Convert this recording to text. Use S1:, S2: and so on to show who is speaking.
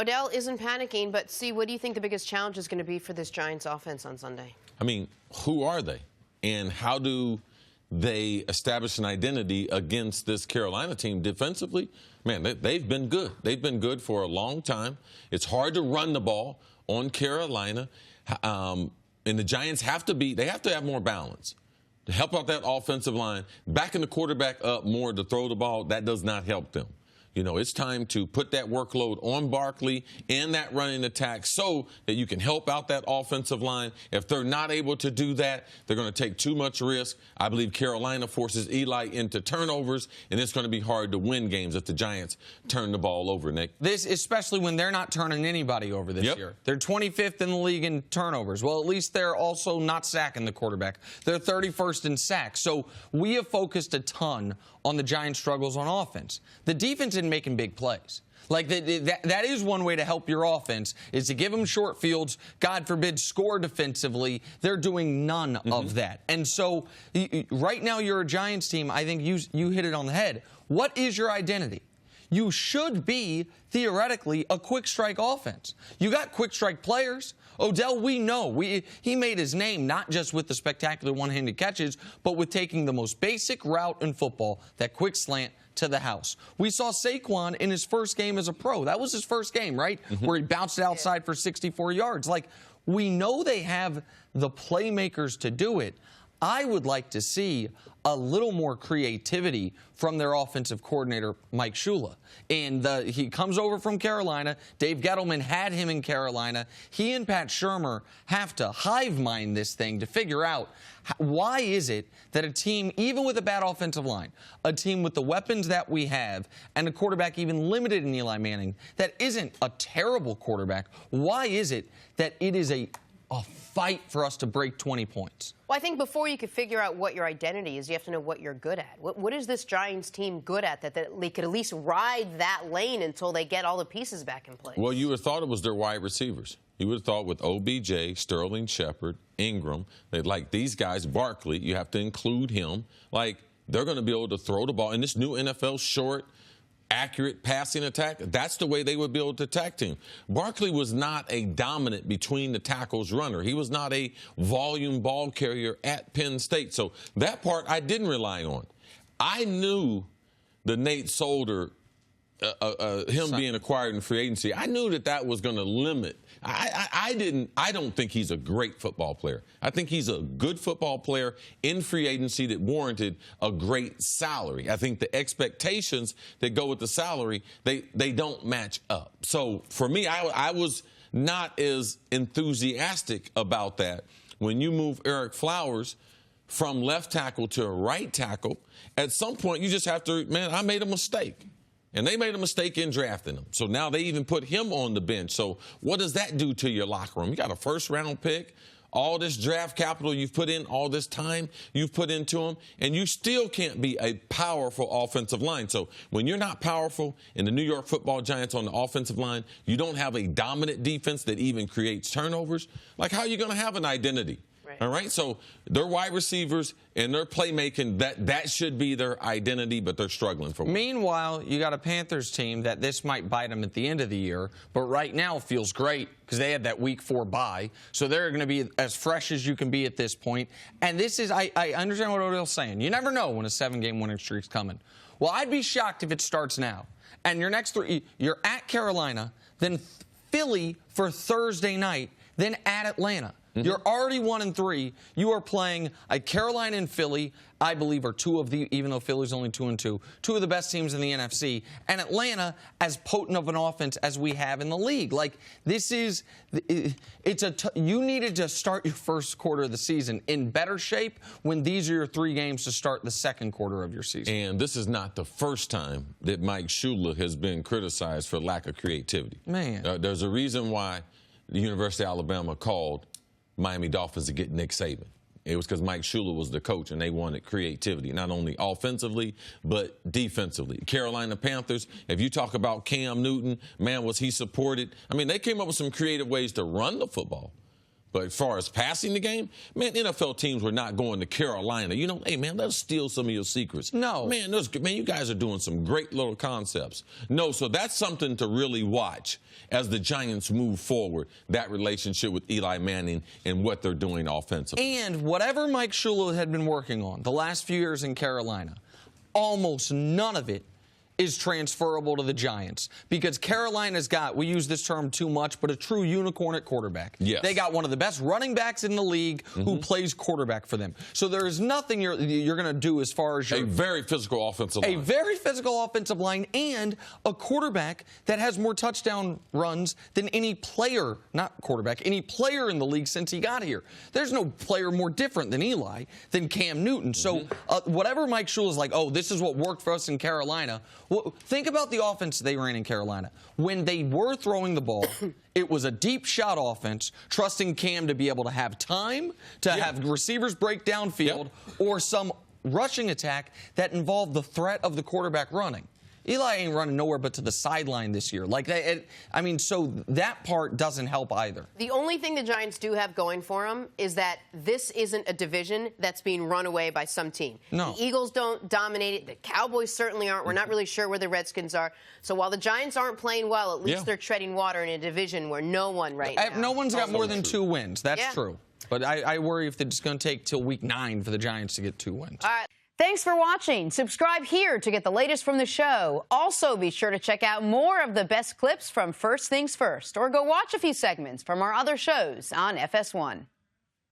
S1: Odell isn't panicking, but see, what do you think the biggest challenge is going to be for this Giants offense on Sunday?
S2: I mean, who are they? And how do they establish an identity against this Carolina team defensively? Man, they've been good. They've been good for a long time. It's hard to run the ball on Carolina. And the Giants have to have more balance to help out that offensive line. Backing the quarterback up more to throw the ball, that does not help them. You know, it's time to put that workload on Barkley and that running attack so that you can help out that offensive line. If they're not able to do that, they're going to take too much risk. I believe Carolina forces Eli into turnovers, and it's going to be hard to win games if the Giants turn the ball over, Nick.
S3: This, especially when they're not turning anybody over this year. They're 25th in the league in turnovers. Well, at least they're also not sacking the quarterback. They're 31st in sacks. So we have focused a ton on the Giants' struggles on offense. The defense isn't making big plays. Like, that is one way to help your offense, is to give them short fields, God forbid, score defensively. They're doing none of that. And so right now you're a Giants team. I think you hit it on the head. What is your identity? You should be, theoretically, a quick strike offense. You got quick strike players. Odell, we know. He made his name not just with the spectacular one-handed catches, but with taking the most basic route in football, that quick slant to the house. We saw Saquon in his first game as a pro. That was his first game, right? Where he bounced it outside for 64 yards. Like, we know they have the playmakers to do it. I would like to see a little more creativity from their offensive coordinator, Mike Shula. And he comes over from Carolina. Dave Gettleman had him in Carolina. He and Pat Shurmur have to hive mind this thing to figure out why is it that a team, even with a bad offensive line, a team with the weapons that we have, and a quarterback even limited in Eli Manning, that isn't a terrible quarterback, why is it that it is a fight for us to break 20 points?
S1: Well, I think before you could figure out what your identity is, you have to know what you're good at. What is this Giants team good at that they could at least ride that lane until they get all the pieces back in place?
S2: Well, you would have thought it was their wide receivers. You would have thought with OBJ, Sterling Shepard, Ingram, that like these guys, Barkley, you have to include him. Like, they're going to be able to throw the ball in this new NFL short, accurate passing attack. That's the way they would be able to attack him. Barkley was not a dominant between the tackles runner. He was not a volume ball carrier at Penn State. So that part I didn't rely on. I knew the Nate Solder, him being acquired in free agency, I knew that was going to limit. I don't think he's a great football player. I think he's a good football player in free agency that warranted a great salary. I think the expectations that go with the salary, they don't match up. So for me, I was not as enthusiastic about that. When you move Eric Flowers from left tackle to right tackle, at some point you just have to, man, I made a mistake. And they made a mistake in drafting him. So now they even put him on the bench. So what does that do to your locker room? You got a first-round pick, all this draft capital you've put in, all this time you've put into him, and you still can't be a powerful offensive line. So when you're not powerful in the New York Football Giants on the offensive line, you don't have a dominant defense that even creates turnovers, like how are you going to have an identity? All right, so their wide receivers and their playmaking, that should be their identity, but they're struggling for it.
S3: Meanwhile, you got a Panthers team that this might bite them at the end of the year, but right now feels great because they had that Week 4 bye, so they're going to be as fresh as you can be at this point. And this is, I understand what Odell's saying. You never know when a 7-game winning streak's coming. Well, I'd be shocked if it starts now. And your next 3, you're at Carolina, then Philly for Thursday night, then at Atlanta. You're already 1-3. You are playing Carolina and Philly, I believe, are two of the, even though Philly's only 2-2, two of the best teams in the NFC, and Atlanta as potent of an offense as we have in the league. Like, this is, you needed to start your first quarter of the season in better shape when these are your 3 games to start the second quarter of your season.
S2: And this is not the first time that Mike Shula has been criticized for lack of creativity.
S3: Man.
S2: There's a reason why the University of Alabama called Miami Dolphins to get Nick Saban. It was because Mike Shula was the coach, and they wanted creativity, not only offensively, but defensively. Carolina Panthers, if you talk about Cam Newton, man, was he supported. I mean, they came up with some creative ways to run the football. But as far as passing the game, man, NFL teams were not going to Carolina. You know, hey, man, let's steal some of your secrets.
S3: No.
S2: Man, you guys are doing some great little concepts. No, so that's something to really watch as the Giants move forward, that relationship with Eli Manning and what they're doing offensively.
S3: And whatever Mike Shula had been working on the last few years in Carolina, almost none of it is transferable to the Giants, because Carolina's got, we use this term too much, but a true unicorn at quarterback.
S2: Yes.
S3: They got one of the best running backs in the league who plays quarterback for them. So there is nothing you're going to do as far as
S2: a very physical offensive line.
S3: A very physical offensive line and a quarterback that has more touchdown runs than any player, not quarterback, any player in the league since he got here. There's no player more different than Eli, than Cam Newton. So whatever Mike Shula's like, oh, this is what worked for us in Carolina. Well, think about the offense they ran in Carolina. When they were throwing the ball, it was a deep shot offense, trusting Cam to be able to have time, to have receivers break downfield, or some rushing attack that involved the threat of the quarterback running. Eli ain't running nowhere but to the sideline this year. So that part doesn't help either.
S1: The only thing the Giants do have going for them is that this isn't a division that's being run away by some team.
S3: No.
S1: The Eagles don't dominate it. The Cowboys certainly aren't. We're not really sure where the Redskins are. So while the Giants aren't playing well, at least they're treading water in a division where no one now.
S3: No one's got more than 2 wins. That's true. But I worry if it's going to take till week 9 for the Giants to get 2 wins.
S1: All right.
S4: Thanks for watching. Subscribe here to get the latest from the show. Also, be sure to check out more of the best clips from First Things First, or go watch a few segments from our other shows on FS1.